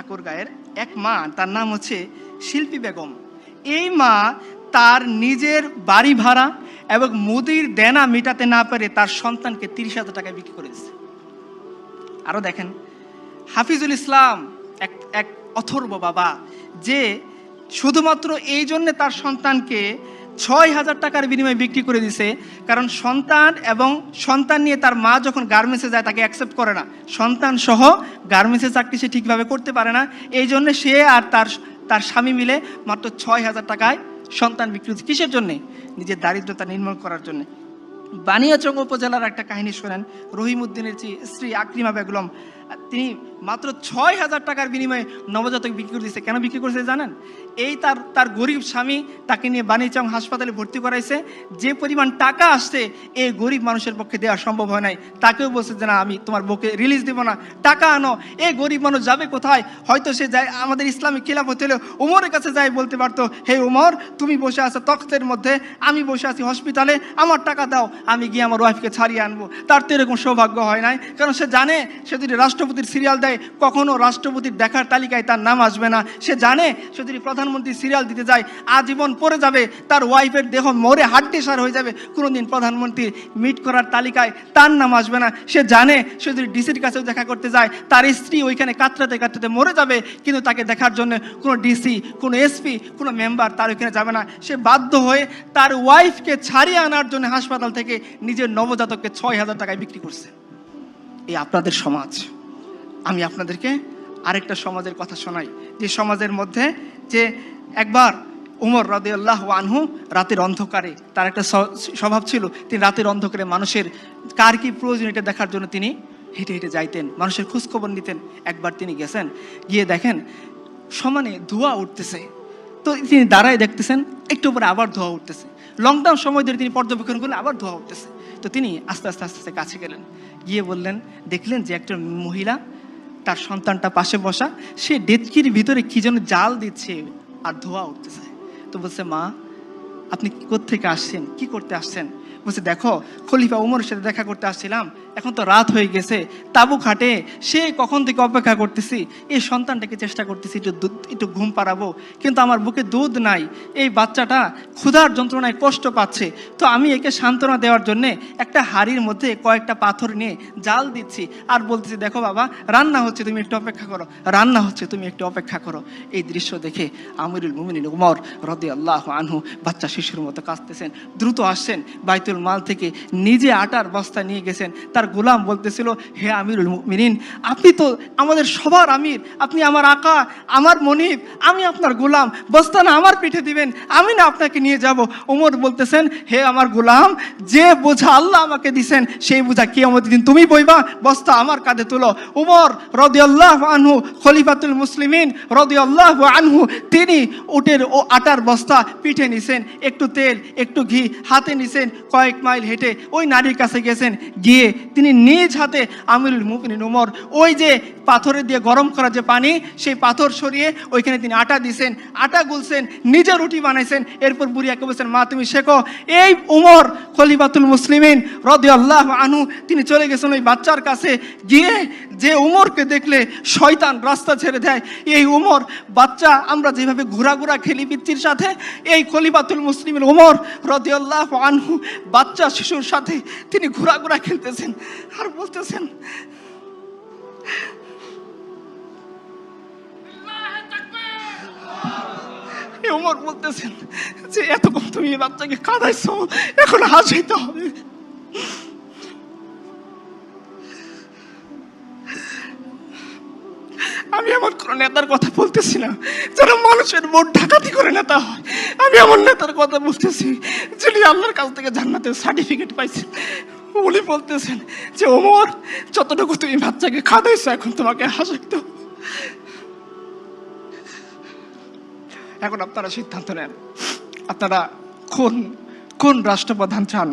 ঠাকুরগাঁয়ের এক মা, তার নাম হচ্ছে শিল্পী বেগম। এই মা তার নিজের বাড়ি ভাড়া এবং মুদির দেনা মেটাতে না পেরে তার সন্তানকে 30,000 টাকায় বিক্রি করে দিচ্ছে। আরো দেখেন, হাফিজুল ইসলাম এক অথর্ব বাবা, যে শুধুমাত্র এই জন্যে তার সন্তানকে 6,000 টাকার বিনিময়ে বিক্রি করে দিছে, কারণ সন্তান নিয়ে তার মা যখন গার্মেন্টসে যায় তাকে অ্যাকসেপ্ট করে না, সন্তান সহ গার্মেন্টসের চাকরি সে ঠিকভাবে করতে পারে না, এই জন্য সে আর তার স্বামী মিলে মাত্র 6,000 টাকায় সন্তান বিক্রি হচ্ছে। কিসের জন্যে? নিজের দারিদ্রতা নির্মূল করার জন্য। বানিয়াচং উপজেলার একটা কাহিনী শোনেন। রহিমউদ্দিনের স্ত্রী আকরিমা বেগম, তিনি মাত্র 6,000 টাকার বিনিময়ে নবজাতক বিক্রি করে দিচ্ছে। কেন বিক্রি করেছে জানেন? এই তার গরিব স্বামী তাকে নিয়ে বানিয়াচং হাসপাতালে ভর্তি করাইছে। যে পরিমাণ টাকা আসছে এই গরিব মানুষের পক্ষে দেওয়া সম্ভব হয় নাই। তাকেও বলছে যে না, আমি তোমার বউকে রিলিজ দেবো না, টাকা আনো। এই গরিব মানুষ যাবে কোথায়? হয়তো সে যায়, আমাদের ইসলামিক খিলাফত হলে উমরের কাছে যাই বলতে পারতো, হে উমর, তুমি বসে আছো তখ্তের মধ্যে, আমি বসে আছি হসপিটালে, আমার টাকা দাও, আমি গিয়ে আমার ওয়াইফকে ছাড়িয়ে আনবো। তার তো এরকম সৌভাগ্য হয় নাই, কারণ সে জানে সে যদি রাষ্ট্রপতির সিরিয়াল দেয় কখনো রাষ্ট্রপতির দেখার তালিকায় তার নাম আসবে না। সে জানে সে যদি প্রধানমন্ত্রী সিরিয়াল দিতে যায় আজীবন পড়ে যাবে, তার ওয়াইফের দেহ মরে হাড্ডিসার হয়ে যাবে, কোনোদিন প্রধানমন্ত্রী মিট করার তালিকায় তার নাম আসবে না। সে জানে সে যদি ডিসির কাছেও দেখা করতে যায় তার স্ত্রী ওইখানে কাতরাতে কাতরাতে মরে যাবে, কিন্তু তাকে দেখার জন্য কোনো ডিসি, কোনো এসপি, কোনো মেম্বার তার ওইখানে যাবে না। সে বাধ্য হয়ে তার ওয়াইফকে ছাড়িয়ে আনার জন্য হাসপাতাল থেকে নিজের নবজাতককে 6,000 টাকায় বিক্রি করছে। এই আপনাদের সমাজ। আমি আপনাদেরকে আরেকটা সমাজের কথা শোনাই, যে সমাজের মধ্যে যে একবার উমর রাদিয়াল্লাহু আনহু রাতের অন্ধকারে, তার একটা স্বভাব ছিল, তিনি রাতের অন্ধকারে মানুষের কার কি প্রয়োজন এটা দেখার জন্য তিনি হেঁটে হেঁটে যাইতেন, মানুষের খোঁজখবর নিতেন। একবার তিনি গেছেন, গিয়ে দেখেন সমানে ধোঁয়া উঠতেছে, তো তিনি দাঁড়ায় দেখতেছেন, একটু পরে আবার ধোঁয়া উঠতেছে। লকডাউন সময় ধরে তিনি পর্যবেক্ষণ করলে আবার ধোঁয়া উঠতেছে। তো তিনি আস্তে আস্তে আস্তে আস্তে কাছে গেলেন, গিয়ে দেখলেন যে একটা মহিলা, তার সন্তানটা পাশে বসা, সে ডেচকির ভিতরে কি যেন জাল দিচ্ছে আর ধোঁয়া উঠতেছে। তো বলছে, মা আপনি কোত্থেকে আসছেন, কি করতে আসছেন? বলছে, দেখো খলিফা উমরের সাথে দেখা করতে আসছিলাম, এখন তো রাত হয়ে গেছে, তাবু খাটে সে কখন থেকে অপেক্ষা করতেছি, এই সন্তানটাকে চেষ্টা করতেছি একটু ঘুম পাড়াবো, কিন্তু আমার বুকে দুধ নাই, এই বাচ্চাটা ক্ষুধার যন্ত্রণায় কষ্ট পাচ্ছে, তো আমি একে সান্ত্বনা দেওয়ার জন্যে একটা হাড়ির মধ্যে কয়েকটা পাথর নিয়ে জাল দিচ্ছি আর বলতেছি, দেখো বাবা রান্না হচ্ছে, তুমি একটু অপেক্ষা করো, রান্না হচ্ছে, তুমি একটু অপেক্ষা করো। এই দৃশ্য দেখে আমিরুল মুমিনিন উমর রাদিয়াল্লাহু আনহু বাচ্চা শিশুর মতো কাঁদতেছেন, দ্রুত আসছেন, বাইতুল মাল থেকে নিজে আটার বস্তা নিয়ে গেছেন। তার গোলাম বলতেছিল, হে আমিরুল মুমিনিন, আপনি তো আমাদের সবার আমির, আপনি আমার আকা, আমার মনিব, আমি আপনার গোলাম, বস্তা না আমার পিঠে দিবেন, আমি না আপনাকে নিয়ে যাব। ওমর বলতেছেন, হে আমার গোলাম, যে বোঝা আল্লাহ আমাকে দিছেন সেই বোঝা কিয়ামতের দিন তুমি বইবা, বস্তা আমার কাঁধে তুলো। উমর রাদিয়াল্লাহু আনহু খলিফাতুল মুসলিমিন রাদিয়াল্লাহু আনহু, তিনি উটের ও আটার বস্তা পিঠে নিছেন, একটু তেল একটু ঘি হাতে নিছেন, কয়েক মাইল হেঁটে ওই নারীর কাছে গেছেন, গিয়ে তিনি নিজ হাতে আমিরুল মুমিনিন উমর ওই যে পাথরে দিয়ে গরম করা যে পানি, সেই পাথর সরিয়ে ওইখানে তিনি আটা দিছেন, আটা গুলছেন, নিজে রুটি বানাইছেন। এরপর বুড়িয়াকে বলছেন, মা তুমি শেখো। এই উমর খলিফাতুল মুসলিমিন রাদিয়াল্লাহু আনহু তিনি চলে গেছেন ওই বাচ্চার কাছে, গিয়ে যে উমরকে দেখলে শয়তান রাস্তা ছেড়ে দেয়, এই উমর বাচ্চা, আমরা যেভাবে ঘোরাঘোরা খেলি পিচ্চির সাথে, এই খলিফাতুল মুসলিমিন উমর রাদিয়াল্লাহু আনহু বাচ্চা শিশুর সাথে তিনি ঘোরাঘোরা খেলতেছেন আর বলতেছেন, উমর বলতেছেন যে এতক্ষণ তুমি এই বাচ্চাকে কাঁদাইছো, এখন হাসাইতে হবে। আমি এমন কোন নেতার কথা বলতেছি না যারা মানুষের ভোট ডাকাতি করে নেতা হয়, আমি এমন নেতার কথা বলতেছি যিনি আল্লাহর কাছ থেকে জান্নাতের সার্টিফিকেট পাইছেন। উনি বলতেছেন যে ওমর, যতটুকু তুমি বাচ্চাকে খাওয়াইছো এখন তোমাকে হাসাইতে হবে। এখন আপনারা সিদ্ধান্ত নেন, আপনারা কোন রাষ্ট্রপ্রধান চান?